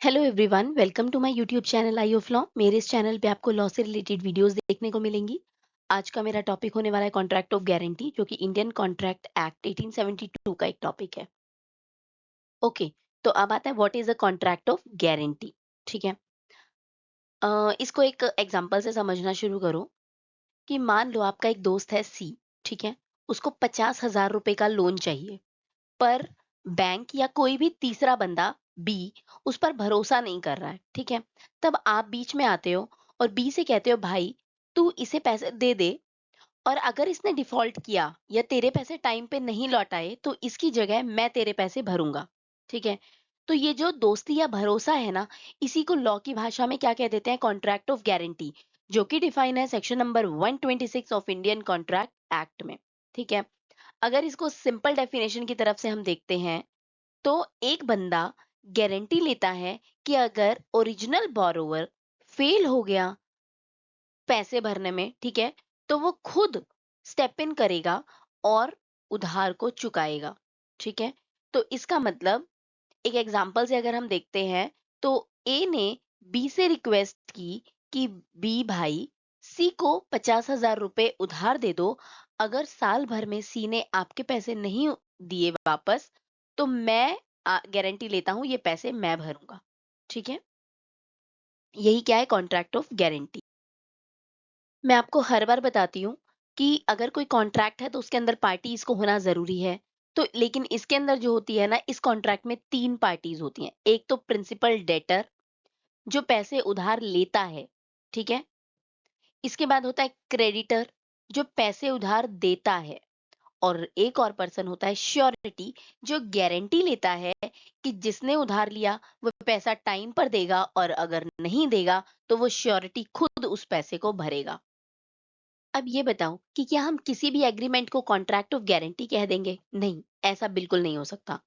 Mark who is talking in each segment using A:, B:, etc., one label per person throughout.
A: Hello everyone, welcome to my YouTube channel eye of law. मेरे इस channel पे आपको लॉ से रिलेटेड वीडियोस देखने को मिलेंगी। आज का मेरा टॉपिक होने वाला है कॉन्ट्रैक्ट ऑफ गारंटी, जो कि इंडियन कॉन्ट्रैक्ट एक्ट 1872 का एक टॉपिक है। ओके, तो अब आता है what is a contract of guarantee. ठीक है। इसको एक एग्जांपल से समझना शुरू करो कि मान लो आपका एक दोस्त है सी। ठीक है। उसको 50,000 रुपए का लोन चाहिए, पर बैंक या कोई भी तीसरा बंदा बी उस पर भरोसा नहीं कर रहा है। ठीक है। तब आप बीच में आते हो और बी से कहते हो, भाई तू इसे पैसे दे दे, और अगर इसने डिफॉल्ट किया या तेरे पैसे टाइम पे नहीं लौटाए तो इसकी जगह मैं तेरे पैसे भरूंगा। ठीक है। तो ये जो दोस्ती या भरोसा है ना, इसी को लॉ की भाषा में क्या कह देते हैं? कॉन्ट्रैक्ट ऑफ गारंटी, जो कि डिफाइन है section number 126 of Indian contract act में। ठीक है। अगर इसको सिंपल डेफिनेशन की तरफ से हम देखते हैं, तो एक बंदा गारंटी लेता है कि अगर ओरिजिनल बोरोवर फेल हो गया पैसे भरने में, ठीक है, तो वो खुद स्टेप इन करेगा और उधार को चुकाएगा। ठीक है। तो इसका मतलब, एक एग्जांपल से अगर हम देखते हैं, तो ए ने बी से रिक्वेस्ट की कि बी भाई सी को 50,000 रुपए उधार दे दो। अगर साल भर में सी ने आपके पैसे नहीं दिए वापस, तो मैं गारंटी लेता हूं ये पैसे मैं भरूंगा। ठीक है। यही क्या है? Contract of guarantee. मैं आपको हर बार बताती हूँ कि अगर कोई कॉन्ट्रैक्ट है तो उसके अंदर पार्टीज को होना जरूरी है। तो लेकिन इसके अंदर जो होती है ना, इस कॉन्ट्रैक्ट में तीन पार्टीज होती हैं। एक तो प्रिंसिपल डेटर, जो पैसे उधार लेता है। ठीक है। इसके बाद होता है क्रेडिटर, जो पैसे उधार देता है। और एक और पर्सन होता है श्योरिटी, जो गारंटी लेता है कि जिसने उधार लिया वो पैसा टाइम पर देगा, और अगर नहीं देगा तो वो श्योरिटी खुद उस पैसे को भरेगा। अब ये बताओ कि क्या हम किसी भी एग्रीमेंट को कॉन्ट्रैक्ट ऑफ गारंटी कह देंगे? नहीं, ऐसा बिल्कुल नहीं हो सकता।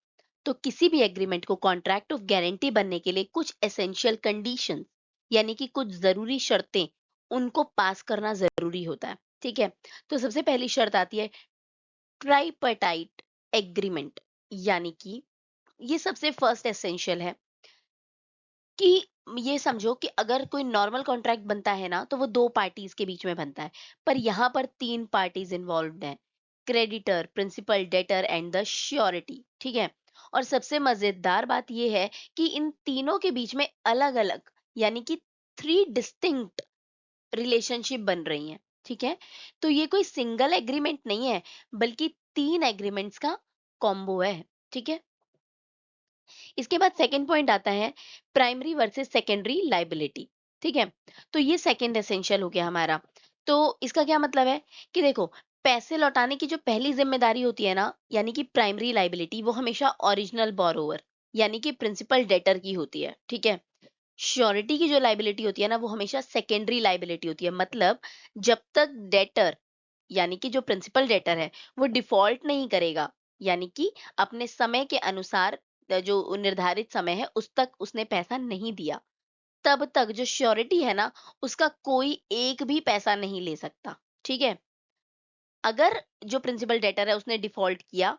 A: तो किसी भी एग्रीमेंट को कॉन्ट्रैक्ट ऑफ गारंटी बनने के लिए कुछ एसेंशियल कंडीशंस, यानी कि कुछ जरूरी शर्तें, उनको पास करना जरूरी होता है। ठीक है। तो सबसे पहली शर्त आती है ट्राइपर्टाइट एग्रीमेंट, यानी कि ये सबसे फर्स्ट एसेंशियल है कि ये समझो कि अगर कोई नॉर्मल कॉन्ट्रैक्ट बनता है ना, तो वो दो पार्टीज के बीच में बनता है, पर यहाँ पर तीन पार्टीज इन्वॉल्व्ड हैं: creditor, principal debtor and the surety. ठीक है। और सबसे मजेदार बात ये है कि इन तीनों के बीच में अलग अलग, यानी कि थ्री डिस्टिंक्ट रिलेशनशिप बन रही हैं। ठीक है। तो ये कोई सिंगल एग्रीमेंट नहीं है, बल्कि तीन एग्रीमेंट्स का कॉम्बो है। ठीक है। इसके बाद सेकंड पॉइंट आता है प्राइमरी वर्सेस सेकेंडरी लाइबिलिटी। ठीक है। तो ये सेकंड एसेंशियल हो गया हमारा। तो इसका क्या मतलब है कि देखो, पैसे लौटाने की जो पहली जिम्मेदारी होती है ना, यानी कि प्राइमरी लाइबिलिटी, वो हमेशा ओरिजिनल बोरोवर, यानी कि प्रिंसिपल डेटर की होती है। ठीक है। श्योरिटी की जो लाइबिलिटी होती है ना, वो हमेशा सेकेंडरी लाइबिलिटी होती है। मतलब जब तक डेटर, यानी कि जो प्रिंसिपल डेटर है, वो डिफॉल्ट नहीं करेगा, यानी कि अपने समय के अनुसार जो निर्धारित समय है उस तक उसने पैसा नहीं दिया, तब तक जो श्योरिटी है ना, उसका कोई एक भी पैसा नहीं ले सकता। ठीक है। अगर जो प्रिंसिपल डेटर है उसने डिफॉल्ट किया,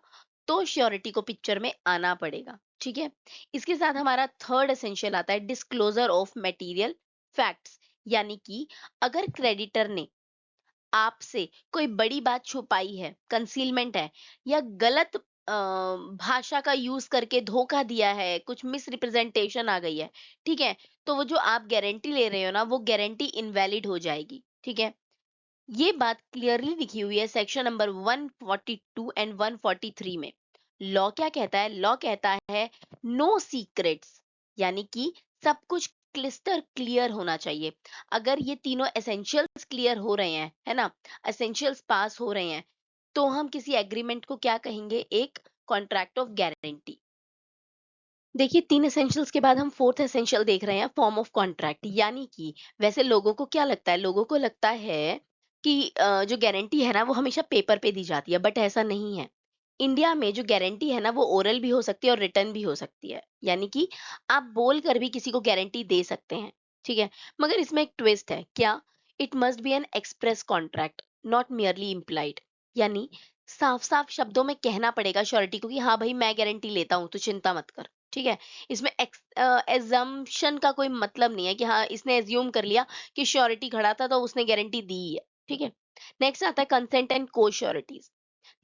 A: तो श्योरिटी को पिक्चर में आना पड़ेगा। ठीक है। इसके साथ हमारा थर्ड एसेंशियल आता है डिस्क्लोजर ऑफ मटेरियल फैक्ट्स, यानी कि अगर क्रेडिटर ने आपसे कोई बड़ी बात छुपाई है, कंसीलमेंट है, या गलत भाषा का यूज करके धोखा दिया है, कुछ मिस रिप्रेजेंटेशन आ गई है, ठीक है, तो वो जो आप गारंटी ले रहे हो ना, वो गारंटी इनवैलिड हो जाएगी। ठीक है। ये बात क्लियरली लिखी हुई है सेक्शन नंबर 142 एंड 143 में। लॉ क्या कहता है? लॉ कहता है नो सीक्रेट्स, यानी कि सब कुछ क्लिस्टर क्लियर होना चाहिए। अगर ये तीनों एसेंशियल्स क्लियर हो रहे हैं, है ना, एसेंशियल्स पास हो रहे हैं, तो हम किसी एग्रीमेंट को क्या कहेंगे? एक कॉन्ट्रैक्ट ऑफ गारंटी। देखिए, तीन एसेंशियल्स के बाद हम फोर्थ एसेंशियल देख रहे हैं, फॉर्म ऑफ कॉन्ट्रैक्ट। यानी कि वैसे लोगों को क्या लगता है? लोगों को लगता है कि जो गारंटी है ना, वो हमेशा पेपर पे दी जाती है, बट ऐसा नहीं है। इंडिया में जो गारंटी है ना, वो ओरल भी हो सकती है और रिटर्न भी हो सकती है। यानी कि आप बोल कर भी किसी को गारंटी दे सकते हैं। ठीक है। मगर इसमें एक ट्विस्ट है। क्या? It must be N express contract, not merely implied. यानी साफ साफ शब्दों में कहना पड़ेगा श्योरिटी को कि हाँ भाई, मैं गारंटी लेता हूँ, तो चिंता मत कर। ठीक है? इसमें एज़म्पशन का कोई मतलब नहीं है कि हाँ, इसने एज़्यूम कर लिया कि श्योरिटी खड़ा था तो उसने गारंटी दी ही है, ठीक है? नेक्स्ट आता है कंसेंट एंड को-श्योरिटीज़।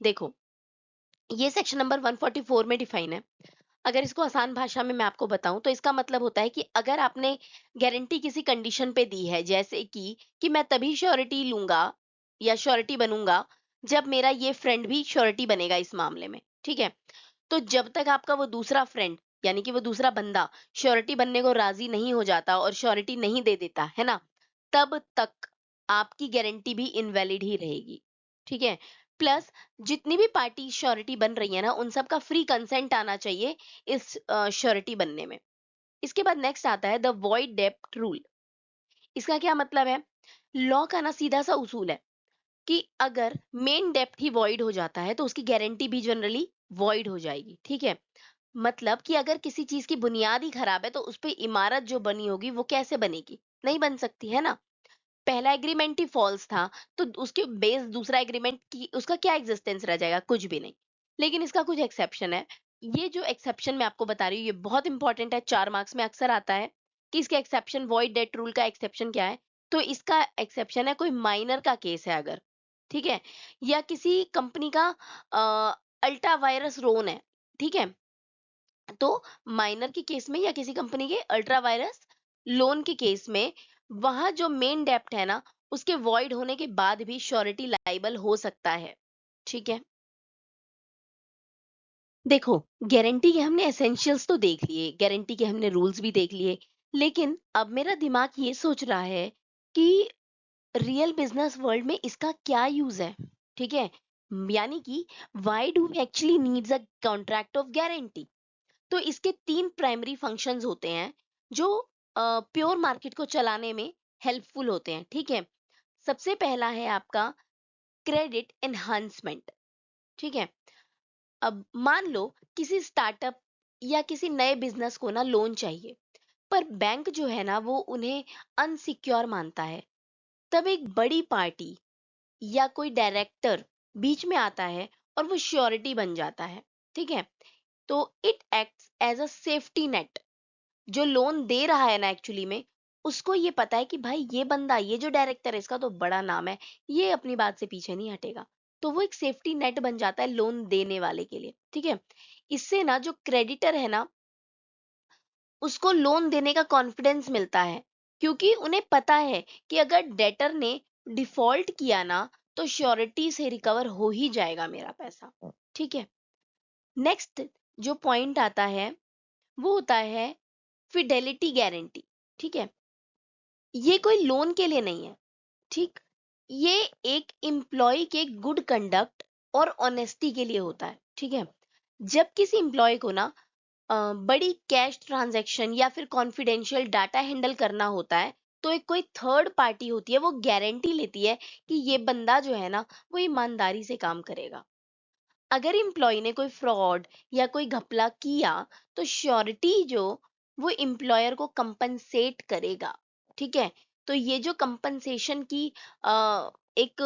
A: देखो, ये सेक्शन नंबर 144 में डिफाइन है। अगर इसको आसान भाषा में मैं आपको बताऊं तो इसका मतलब होता है कि अगर आपने गारंटी किसी कंडीशन पे दी है, जैसे कि मैं तभी श्योरिटी लूंगा या श्योरिटी बनूंगा जब मेरा ये फ्रेंड भी श्योरिटी बनेगा इस मामले में, ठीक है? तो जब तक आपका वो दूसरा फ्रेंड यानी कि वो दूसरा बंदा श्योरिटी बनने को राजी नहीं हो जाता और श्योरिटी नहीं दे देता है ना, तब तक आपकी गारंटी भी इनवैलिड ही रहेगी, ठीक है? प्लस जितनी भी पार्टी श्योरिटी बन रही है ना, उन सब का फ्री कंसेंट आना चाहिए इस श्योरिटी बनने में। इसके बाद नेक्स्ट आता है द वॉइड डेब्ट रूल। इसका क्या मतलब है? लॉ का ना सीधा सा उसूल है कि अगर मेन डेब्ट ही वॉइड हो जाता है तो उसकी गारंटी भी जनरली वॉइड हो जाएगी, ठीक है? मतलब कि अगर किसी चीज की बुनियाद ही खराब है तो उस पे इमारत जो बनी होगी वो कैसे बनेगी? नहीं बन सकती, है ना? पहला एग्रीमेंट ही फॉल्स था, तो उसके बेस दूसरा एग्रीमेंट की उसका क्या एग्जिस्टेंस रह जाएगा? कुछ भी नहीं। लेकिन इसका कुछ एक्सेप्शन है। ये जो एक्सेप्शन मैं आपको बता रही हूँ, ये बहुत इंपॉर्टेंट है, 4 मार्क्स में अक्सर आता है कि इसके एक्सेप्शन वॉइड डेट रूल का एक्सेप्शन क्या है? तो इसका एक्सेप्शन है कोई माइनर का केस है अगर, ठीक है? या किसी कंपनी का अल्ट्रा वायरस रोन है, ठीक है? तो माइनर के केस में या किसी कंपनी के अल्ट्रा वायरस लोन के केस में वहां जो मेन डेप्ट है ना, उसके वॉइड होने के बाद भी श्योरिटी लाइबल हो सकता है, ठीक है? देखो, गारंटी के हमने एसेंशियल्स तो देख लिए, गारंटी के हमने रूल्स भी देख लिए, लेकिन अब मेरा दिमाग ये सोच रहा है कि रियल बिजनेस वर्ल्ड में इसका क्या यूज है, ठीक है? यानी कि why do we actually needs a contract of guarantee? तो इसके 3 प्राइमरी फंक्शंस होते हैं जो प्योर मार्केट को चलाने में हेल्पफुल होते हैं, ठीक है? सबसे पहला है आपका क्रेडिट एनहांसमेंट, ठीक है? अब मान लो किसी स्टार्टअप या किसी नए बिजनेस को ना लोन चाहिए, पर बैंक जो है ना वो उन्हें अनसिक्योर मानता है। तब एक बड़ी पार्टी या कोई डायरेक्टर बीच में आता है और वो श्योरिटी बन जाता है, ठीक है? तो it acts as a safety net. जो लोन दे रहा है ना एक्चुअली में, उसको ये पता है कि भाई ये बंदा, ये जो डायरेक्टर है, इसका तो बड़ा नाम है, ये अपनी बात से पीछे नहीं हटेगा। तो वो एक सेफ्टी नेट बन जाता है लोन देने वाले के लिए, ठीक है? इससे ना जो क्रेडिटर है ना, उसको लोन देने का कॉन्फिडेंस मिलता है, क्योंकि उन्हें पता है कि अगर डेटर ने डिफॉल्ट किया ना, तो श्योरिटी से रिकवर हो ही जाएगा मेरा पैसा, ठीक है? नेक्स्ट जो पॉइंट आता है वो होता है फिडेलिटी गारंटी, ठीक है? ये कोई लोन के लिए नहीं है, ठीक? ये एक एम्प्लॉय के गुड कंडक्ट और ऑनेस्टी के लिए होता है, ठीक है? जब किसी एम्प्लॉय को ना बड़ी कैश ट्रांजैक्शन या फिर कॉन्फिडेंशियल डाटा हैंडल करना होता है, तो एक कोई थर्ड पार्टी होती है, वो गारंटी लेती है कि ये बंदा जो है ना, वो ईमानदारी से काम करेगा। अगर एम्प्लॉय ने कोई फ्रॉड या कोई घपला किया, तो श्योरिटी जो वो एम्प्लॉयर को कंपनसेट करेगा, ठीक है? तो ये जो कंपनसेशन की एक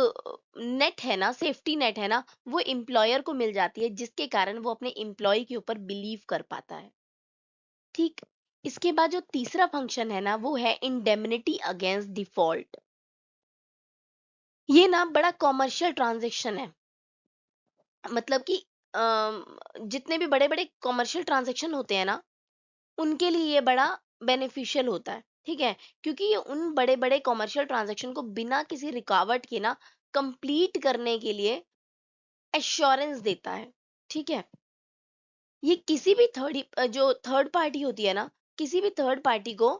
A: नेट है ना, सेफ्टी नेट है ना, वो एम्प्लॉयर को मिल जाती है, जिसके कारण वो अपने एम्प्लॉय के ऊपर बिलीव कर पाता है, ठीक? इसके बाद जो तीसरा फंक्शन है ना, वो है इंडेमनिटी अगेंस्ट डिफॉल्ट। ये ना बड़ा कॉमर्शियल ट्रांजेक्शन है। मतलब कि जितने भी बड़े-बड़े कमर्शियल ट्रांज़ैक्शन होते हैं ना, उनके लिए ये बड़ा बेनिफिशियल होता है, ठीक है? क्योंकि ये उन बड़े-बड़े कमर्शियल ट्रांज़ैक्शन को बिना किसी रुकावट के ना कंप्लीट करने के लिए एश्योरेंस देता है, ठीक है? ये किसी भी जो थर्ड पार्टी होती है ना, किसी भी थर्ड पार्टी को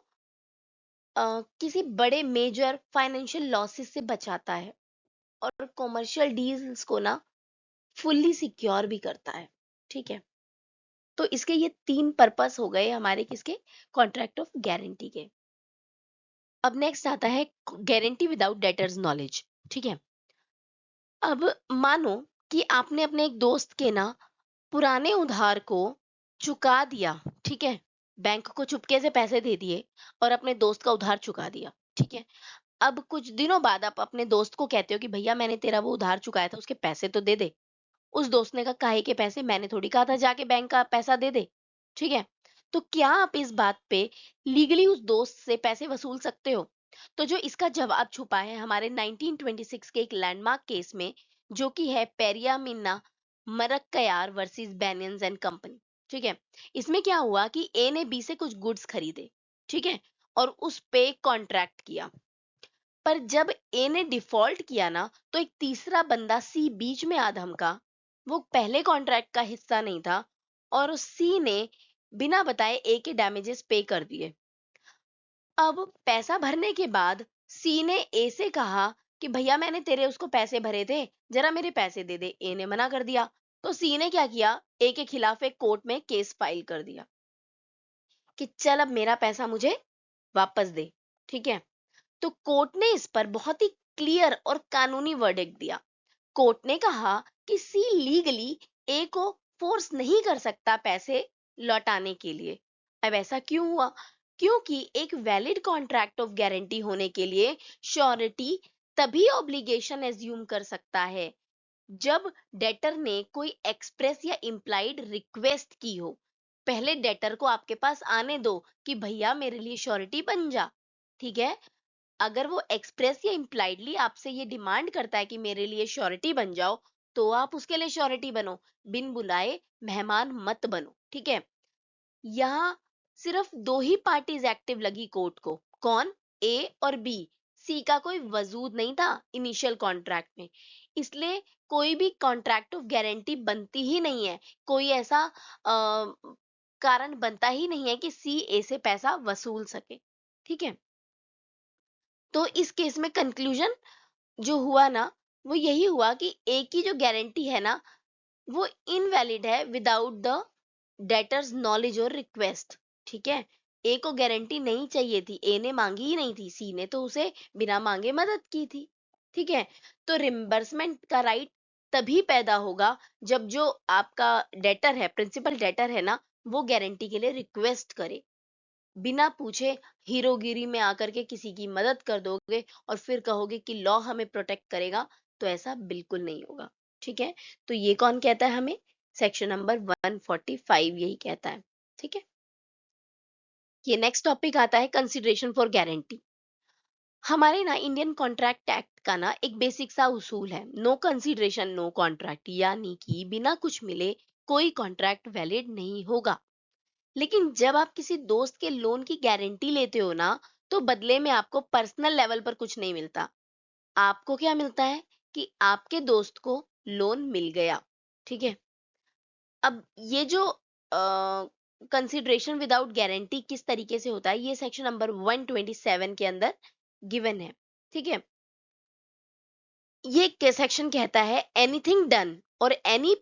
A: किसी बड़े मेजर फाइनेंशियल लॉसेस से बचाता है और कमर्शियल डील्स को ना फुल्ली सिक्योर भी करता है, ठीक है? तो इसके ये 3 पर्पस हो गए हमारे किसके? कॉन्ट्रैक्ट ऑफ गारंटी के। अब नेक्स्ट आता है गारंटी विदाउट डेटर्स नॉलेज, ठीक है? अब मानो कि आपने अपने एक दोस्त के ना पुराने उधार को चुका दिया, ठीक है? बैंक को चुपके से पैसे दे दिए और अपने दोस्त का उधार चुका दिया, ठीक है? अब कुछ दिनों बाद आप अपने दोस्त को कहते हो कि भैया मैंने तेरा वो उधार चुकाया था, उसके पैसे तो दे दे। उस दोस्त ने कहा काहे के पैसे? मैंने थोड़ी कहा था जाके बैंक का पैसा दे दे, ठीक है? तो क्या आप इस बात पे लीगली उस दोस्त से पैसे वसूल सकते हो? तो जो इसका जवाब छुपा है हमारे 1926 के एक लैंडमार्क केस में, जो कि है पेरियामिना मरक्कयार वर्सेस बैनियंस एंड कंपनी। ठीक है? इसमें क्या हुआ कि ए ने बी से कुछ गुड्स खरीदे, ठीक है? और उस पे कॉन्ट्रैक्ट किया। पर जब ए ने डिफॉल्ट किया ना, तो एक तीसरा बंदा सी बीच में आ धमका। वो पहले कॉन्ट्रैक्ट का हिस्सा नहीं था और सी ने बिना बताए ए के डैमेजेस पे कर दिए। अब पैसा भरने के बाद सी ने ए से कहा कि भैया मैंने तेरे उसको पैसे भरे थे, जरा मेरे पैसे दे दे। ए ने मना कर दिया। तो सी ने क्या किया, ए के खिलाफ एक कोर्ट में केस फाइल कर दिया कि चल अब मेरा पैसा मुझे वापस दे। ठीक है? तो कोर्ट ने इस पर बहुत ही क्लियर और कानूनी वर्डिक्ट दिया। कोर्ट ने कहा कि सी लीगली ए को फोर्स नहीं कर सकता पैसे लौटाने के लिए। अब ऐसा क्यों हुआ? क्योंकि एक वैलिड कॉन्ट्रैक्ट ऑफ गारंटी होने के लिए श्योरिटी तभी ऑब्लिगेशन एज्यूम कर सकता है जब डेटर ने कोई एक्सप्रेस या इम्प्लाइड रिक्वेस्ट की हो। पहले डेटर को आपके पास आने दो कि भैया मेरे लिए श्योरिटी बन जा। ठीक है? अगर वो एक्सप्रेस या इम्प्लाइडली आपसे ये डिमांड करता है कि मेरे लिए श्योरिटी बन जाओ, तो आप उसके लिए श्योरिटी बनो। बिन बुलाए मेहमान मत बनो। ठीक है? यहाँ सिर्फ दो ही पार्टीज एक्टिव लगी कोर्ट को। कौन? ए और बी। सी का कोई वजूद नहीं था इनिशियल कॉन्ट्रैक्ट में। इसलिए कोई भी कॉन्ट्रैक्ट ऑफ गारंटी बनती ही नहीं है। कोई ऐसा कारण बनता ही नहीं है कि सी ए से पैसा वसूल सके। ठीक है? तो इस केस में कंक्लूजन जो हुआ ना, वो यही हुआ कि ए की जो गारंटी है ना, वो इनवैलिड है विदाउट द डेटर्स नॉलेज और रिक्वेस्ट। ठीक है? ए को गारंटी नहीं चाहिए थी, ए ने मांगी ही नहीं थी, सी ने तो उसे बिना मांगे मदद की थी। ठीक है? तो रिम्बर्समेंट का राइट तभी पैदा होगा जब जो आपका डेटर है, प्रिंसिपल डेटर है ना, वो गारंटी के लिए रिक्वेस्ट करे। बिना पूछे हीरोगिरी में आकर के किसी की मदद कर दोगे और फिर कहोगे कि लॉ हमें प्रोटेक्ट करेगा, तो ऐसा बिल्कुल नहीं होगा। ठीक है? तो ये कौन कहता है हमें? सेक्शन नंबर 145 यही कहता है। ठीक है? ये नेक्स्ट टॉपिक आता है कंसिडरेशन फॉर गारंटी। हमारे ना इंडियन कॉन्ट्रैक्ट एक्ट का ना एक बेसिक सा उसूल है, नो कंसिडरेशन नो कॉन्ट्रैक्ट, यानी कि बिना कुछ मिले कोई कॉन्ट्रैक्ट वैलिड नहीं होगा। लेकिन जब आप किसी दोस्त के लोन की गारंटी लेते हो ना, तो बदले में आपको पर्सनल लेवल पर कुछ नहीं मिलता। आपको क्या मिलता है कि आपके दोस्त को लोन मिल गया। ठीक है? अब ये जो कंसिडरेशन विदाउट गारंटी किस तरीके से होता है, ये सेक्शन नंबर 127 के अंदर गिवन है। ठीक है? ये सेक्शन कहता है एनीथिंग डन और any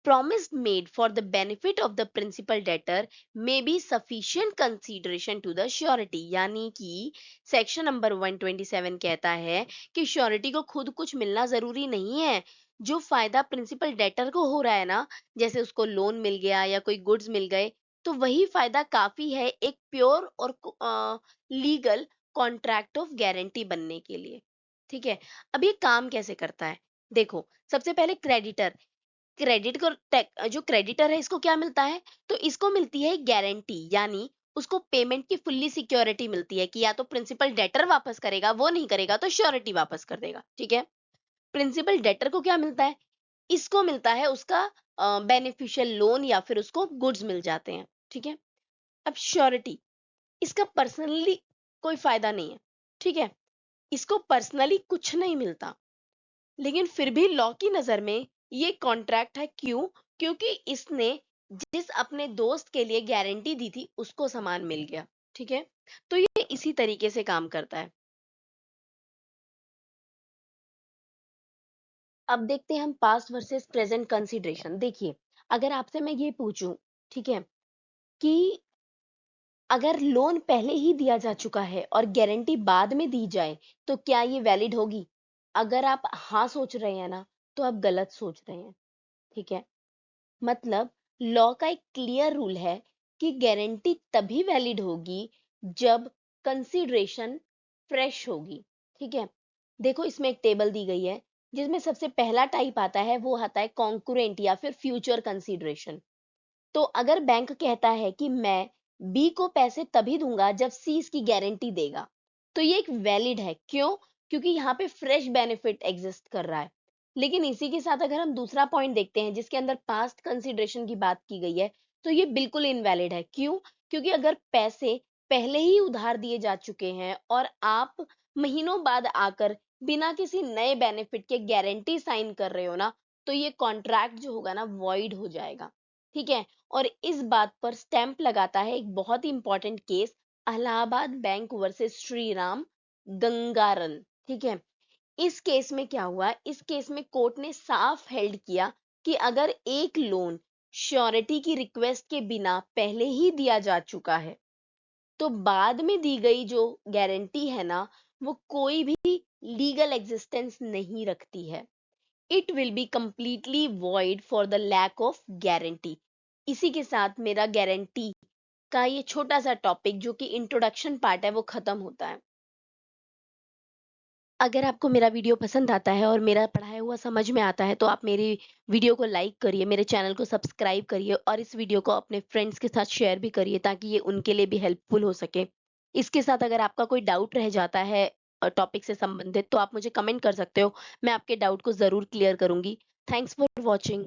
A: promise made for the benefit of the principal debtor may be sufficient consideration to the surety। यानी कि सेक्शन नंबर 127 कहता है कि श्योरिटी को खुद कुछ मिलना जरूरी नहीं है। जो फायदा प्रिंसिपल डेटर को हो रहा है ना, जैसे उसको लोन मिल गया या कोई गुड्स मिल गए, तो वही फायदा काफी है एक प्योर और लीगल कॉन्ट्रैक्ट ऑफ गारंटी बनने के लिए। ठीक है? अब ये काम कैसे करता है? देखो, सबसे पहले क्रेडिटर, जो क्रेडिटर है इसको क्या मिलता है? तो इसको मिलती है गारंटी, यानी उसको पेमेंट की फुल्ली सिक्योरिटी मिलती है कि या तो प्रिंसिपल डेटर वापस करेगा, वो नहीं करेगा तो श्योरिटी वापस कर देगा। ठीक है? प्रिंसिपल डेटर को क्या मिलता है? इसको मिलता है उसका बेनिफिशियल लोन या फिर उसको गुड्स मिल जाते हैं। ठीक है? अब श्योरिटी, इसका पर्सनली कोई फायदा नहीं है। ठीक है? इसको पर्सनली कुछ नहीं मिलता, लेकिन फिर भी लॉ की नजर में ये कॉन्ट्रैक्ट है। क्यों? क्योंकि इसने जिस अपने दोस्त के लिए गारंटी दी थी उसको सामान मिल गया। ठीक है? तो ये इसी तरीके से काम करता है। अब देखते हैं हम पास्ट वर्सेस प्रेजेंट कंसीडरेशन। देखिए, अगर आपसे मैं ये पूछूं, ठीक है, कि अगर लोन पहले ही दिया जा चुका है और गारंटी बाद में दी जाए, तो क्या ये वैलिड होगी? अगर आप हाँ सोच रहे हैं ना, तो आप गलत सोच रहे हैं। ठीक है? मतलब लॉ का एक क्लियर रूल है कि गारंटी तभी वैलिड होगी जब कंसीडरेशन फ्रेश होगी। ठीक है? देखो, इसमें एक टेबल दी गई है जिसमें सबसे पहला टाइप आता है, वो आता है कॉन्कुरेंट या फिर फ्यूचर कंसीडरेशन। तो अगर बैंक कहता है कि मैं बी को पैसे तभी दूँगा जब सी इसकी गारंटी देगा। तो ये एक वैलिड है, क्यों? क्योंकि यहाँ पे फ्रेश बेनिफिट एग्ज़िस्ट कर रहा है। लेकिन इसी के साथ अगर हम दूसरा पॉइंट देखते हैं जिसके अंदर पास्ट कंसिडरेशन की बात की गई है, तो ये बिल्कुल इनवैलिड है। क्यों? क्योंकि अगर पैसे पहले ही उधार दिए जा चुके हैं और आप महीनों बाद आकर बिना किसी नए बेनिफिट के गारंटी साइन कर रहे हो ना, तो ये कॉन्ट्रैक्ट जो होगा ना वॉइड हो जाएगा। ठीक है? और इस बात पर स्टैंप लगाता है एक बहुत ही important case, Allahabad bank versus Shriram Gangaran. ठीक है? इस केस में क्या हुआ? इस केस में कोर्ट ने साफ हेल्ड किया कि अगर एक लोन श्योरिटी की रिक्वेस्ट के बिना पहले ही दिया जा चुका है, तो बाद में दी गई जो गारंटी है ना, वो कोई भी लीगल एग्जिस्टेंस नहीं रखती है। It will be completely void for the lack of guarantee. इसी के साथ मेरा गारंटी का ये छोटा सा टॉपिक जो कि इंट्रोडक्शन पार्ट है वो खत्म होता है। अगर आपको मेरा वीडियो पसंद आता है और मेरा पढ़ाया हुआ समझ में आता है तो आप मेरी वीडियो को लाइक करिए, मेरे चैनल को सब्सक्राइब करिए और इस वीडियो को अपने फ्रेंड्स के साथ शेयर भी करिए ताकि ये उनके लिए भी हेल्पफुल हो सके। इसके साथ अगर आपका कोई डाउट रह जाता है टॉपिक से संबंधित तो आप मुझे कमेंट कर सकते हो। मैं आपके डाउट को ज़रूर क्लियर करूँगी। Thanks for watching.